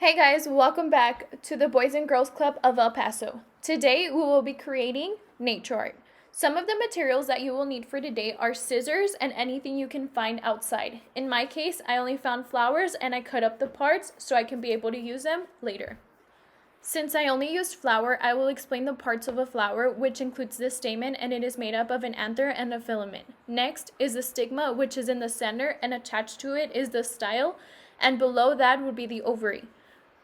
Hey guys, welcome back to the Boys and Girls Club of El Paso. Today we will be creating nature art. Some of the materials that you will need for today are scissors and anything you can find outside. In my case, I only found flowers and I cut up the parts so I can be able to use them later. Since I only used flower, I will explain the parts of a flower, which includes the stamen, and it is made up of an anther and a filament. Next is the stigma, which is in the center, and attached to it is the style, and below that would be the ovary.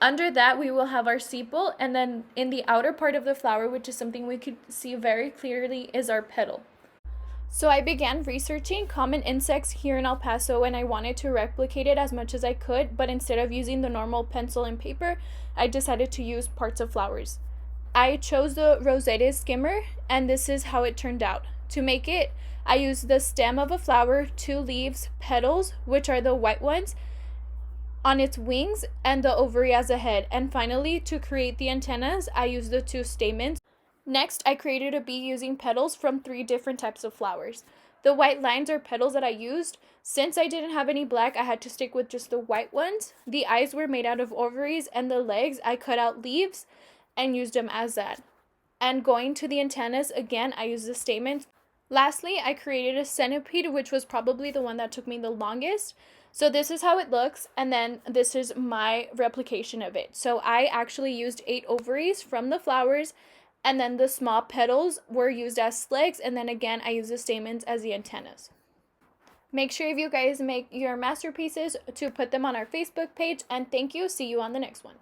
Under that, we will have our sepal, and then in the outer part of the flower, which is something we could see very clearly, is our petal. So I began researching common insects here in El Paso, and I wanted to replicate it as much as I could, but instead of using the normal pencil and paper, I decided to use parts of flowers. I chose the Rosetta Skimmer, and this is how it turned out. To make it, I used the stem of a flower, 2 leaves, petals, which are the white ones, on its wings, and the ovary as a head. And finally, to create the antennas, I used the 2 stamens. Next, I created a bee using petals from 3 different types of flowers. The white lines are petals that I used. Since I didn't have any black, I had to stick with just the white ones. The eyes were made out of ovaries, and the legs, I cut out leaves and used them as that. And going to the antennas, again, I used the stamens. Lastly, I created a centipede, which was probably the one that took me the longest. So this is how it looks, and then this is my replication of it. So I actually used 8 ovaries from the flowers, and then the small petals were used as legs, and then again I used the stamens as the antennas. Make sure if you guys make your masterpieces to put them on our Facebook page, and thank you. See you on the next one.